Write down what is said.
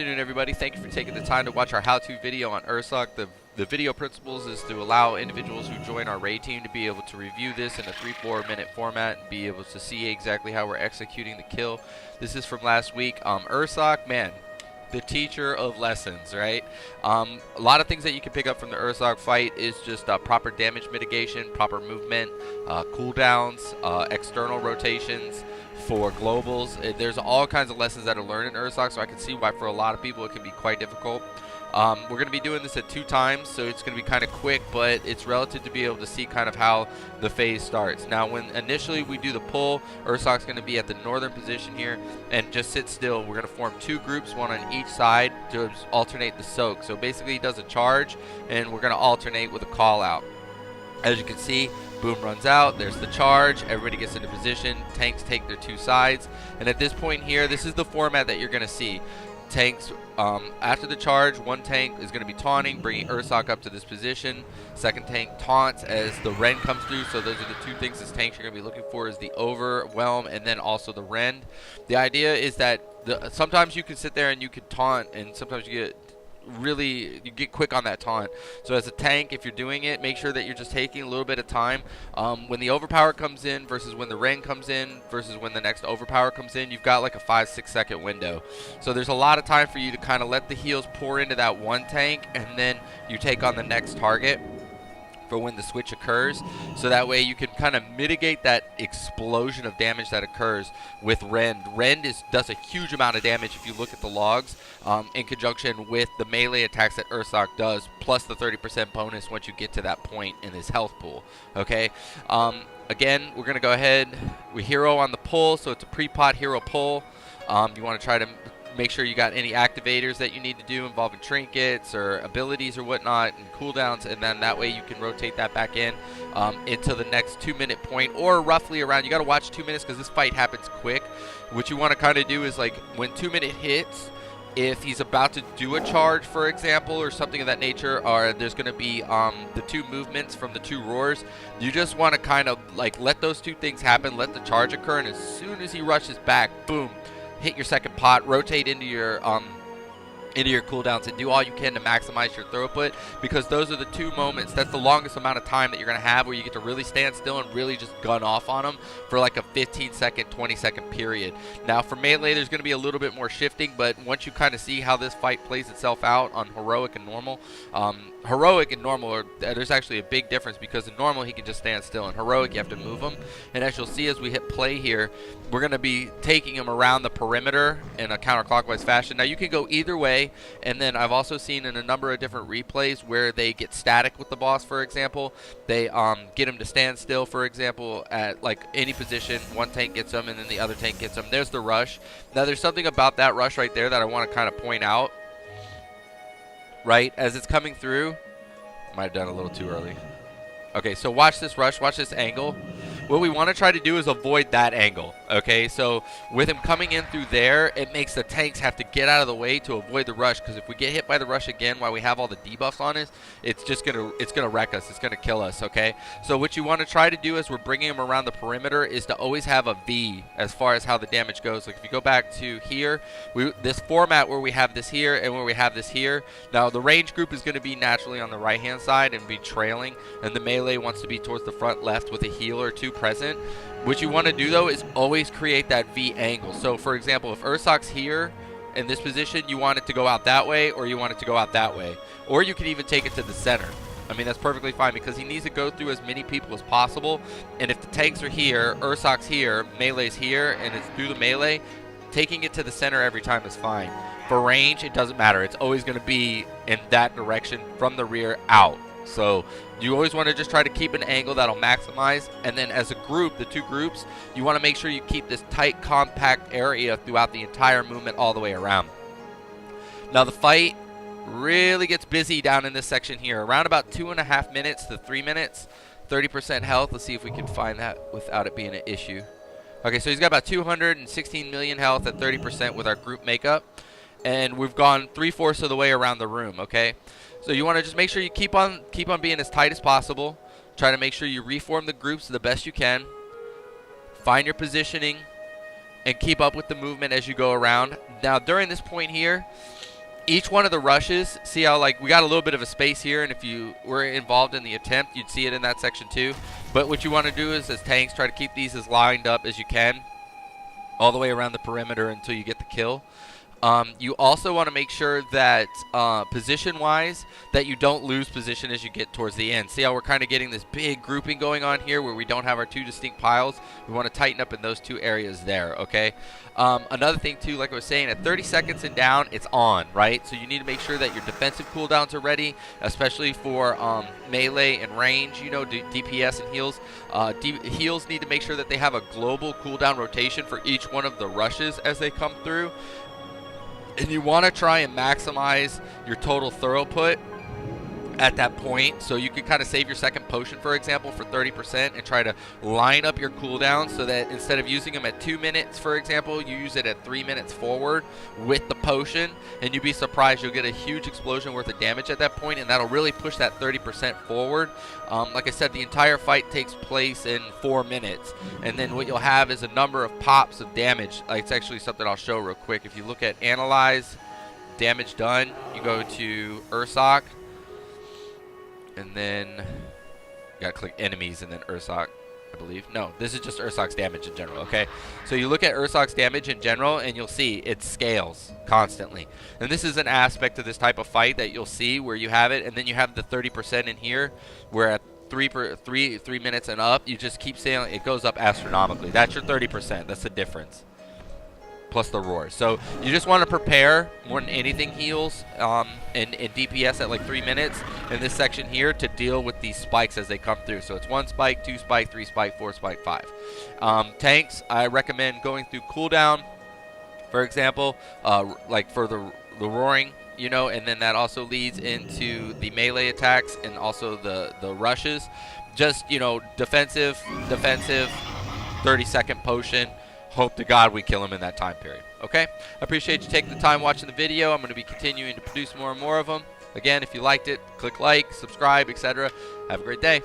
afternoon, everybody. Thank you for taking the time to watch our how-to video on Ursoc. The video principles is to allow individuals who join our raid team to be able to review this in a 3-4 minute format and be able to see exactly how we're executing the kill. This is from last week. Ursoc, man, the teacher of lessons, right? A lot of things that you can pick up from the Ursoc fight is just proper damage mitigation, proper movement, cooldowns, external rotations for globals. There's all kinds of lessons that are learned in Ursoc, so I can see why for a lot of people it can be quite difficult. We're going to be doing this at 2 times, so it's going to be kind of quick, but it's relative to be able to see kind of how the phase starts. Now, when initially we do the pull, Ursoc's going to be at the northern position here and just sit still. We're going to form 2 groups, one on each side, to alternate the soak. So basically he does a charge, and we're going to alternate with a call out. As you can see, boom runs out, there's the charge, everybody gets into position, tanks take their 2 sides, and at this point here, this is the format that you're going to see. Tanks, after the charge, one tank is going to be taunting, bringing Ursoc up to this position. Second tank taunts as the Rend comes through, so those are the 2 things as tanks you're going to be looking for, is the overwhelm and then also the Rend. The idea is that sometimes you can sit there and you can taunt, and sometimes you get quick on that taunt. So as a tank, if you're doing it, make sure that you're just taking a little bit of time. When the overpower comes in versus when the Rend comes in versus when the next overpower comes in, you've got like a 5-6 second window. So there's a lot of time for you to kind of let the heals pour into that one tank, and then you take on the next target for when the switch occurs, so that way you can kind of mitigate that explosion of damage that occurs with Rend. Rend does a huge amount of damage if you look at the logs, in conjunction with the melee attacks that Ursoc does, plus the 30% bonus once you get to that point in his health pool. Okay, again, we're gonna go ahead. We hero on the pull, so it's a pre-pot hero pull. You want to try to make sure you got any activators that you need to do involving trinkets or abilities or whatnot and cooldowns, and then that way you can rotate that back in into the next 2-minute point, or roughly around. You got to watch 2 minutes because this fight happens quick. What you want to kind of do is, like, when 2-minute hits, if he's about to do a charge, for example, or something of that nature, or there's going to be the 2 movements from the 2 roars, you just want to kind of like let those 2 things happen, let the charge occur, and as soon as he rushes back, boom, hit your second pot, rotate into your cooldowns, and do all you can to maximize your throughput, because those are the 2 moments. That's the longest amount of time that you're going to have where you get to really stand still and really just gun off on them for like a 15-second, 20-second period. Now for melee, there's going to be a little bit more shifting, but once you kind of see how this fight plays itself out on heroic and normal, heroic and normal, there's actually a big difference, because in normal he can just stand still. In heroic you have to move him, and as you'll see as we hit play here, we're going to be taking him around the perimeter in a counterclockwise fashion. Now you can go either way, and then I've also seen in a number of different replays where they get static with the boss. For example, they get him to stand still, for example, at like any position. One tank gets him and then the other tank gets him. There's the rush. Now there's something about that rush right there that I want to kind of point out. Right as it's coming through, might have done a little too early. Okay, so watch this rush, watch this angle. What we want to try to do is avoid that angle. Okay, so with him coming in through there, it makes the tanks have to get out of the way to avoid the rush, because if we get hit by the rush again while we have all the debuffs on us, it's gonna wreck us, it's gonna kill us. Okay, so what you want to try to do as we're bringing him around the perimeter is to always have a V as far as how the damage goes. Like if you go back to here, this format where we have this here and where we have this here, now the range group is going to be naturally on the right hand side and be trailing, and the melee wants to be towards the front left with a heal or 2 present. What you want to do though is always create that V angle. So for example, if Ursoc's here in this position, you want it to go out that way, or you want it to go out that way, or you can even take it to the center. I mean, that's perfectly fine, because he needs to go through as many people as possible. And if the tanks are here, Ursoc's here, melee's here, and it's through the melee, taking it to the center every time is fine. For range, it doesn't matter. It's always going to be in that direction from the rear out. So you always want to just try to keep an angle that'll maximize, and then as a group, the 2 groups, you want to make sure you keep this tight, compact area throughout the entire movement all the way around. Now the fight really gets busy down in this section here, around about 2.5 minutes to 3 minutes, 30% health. Let's see if we can find that without it being an issue. Okay, so he's got about 216 million health at 30% with our group makeup, and we've gone 3/4 of the way around the room. Okay, so you want to just make sure you keep on being as tight as possible. Try to make sure you reform the groups the best you can. Find your positioning and keep up with the movement as you go around. Now during this point here, each one of the rushes, see how like we got a little bit of a space here, and if you were involved in the attempt, you'd see it in that section too. But what you want to do is, as tanks, try to keep these as lined up as you can all the way around the perimeter until you get the kill. You also want to make sure that position-wise that you don't lose position as you get towards the end. See how we're kind of getting this big grouping going on here where we don't have our two distinct piles? We want to tighten up in those two areas there, okay? Another thing too, like I was saying, at 30 seconds and down, it's on, right? So you need to make sure that your defensive cooldowns are ready, especially for melee and range, you know, DPS and heals. Heals need to make sure that they have a global cooldown rotation for each one of the rushes as they come through. And you want to try and maximize your total throughput at that point. So you can kind of save your second potion, for example, for 30% and try to line up your cooldowns so that instead of using them at 2 minutes, for example, you use it at 3 minutes forward with the potion. And you'd be surprised, you'll get a huge explosion worth of damage at that point, and that'll really push that 30% forward. Like I said, the entire fight takes place in 4 minutes. And then what you'll have is a number of pops of damage. It's actually something I'll show real quick. If you look at Analyze, Damage Done, you go to Ursoc, and then you gotta click Enemies and then Ursoc, I believe. No, this is just Ursoc's damage in general, okay? So you look at Ursoc's damage in general, and you'll see it scales constantly. And this is an aspect of this type of fight that you'll see where you have it, and then you have the 30% in here, where at 3 minutes and up, you just keep saying it goes up astronomically. That's your 30%. That's the difference. Plus the roar. So you just want to prepare more than anything heals and DPS at like 3 minutes in this section here to deal with these spikes as they come through. So it's 1 spike, 2 spike, 3 spike, 4 spike, 5. Tanks, I recommend going through cooldown, for example, like for the roaring, you know, and then that also leads into the melee attacks and also the rushes. Just, you know, defensive, 30-second potion. Hope to God we kill him in that time period. Okay? I appreciate you taking the time watching the video. I'm going to be continuing to produce more and more of them. Again, if you liked it, click like, subscribe, etc. Have a great day.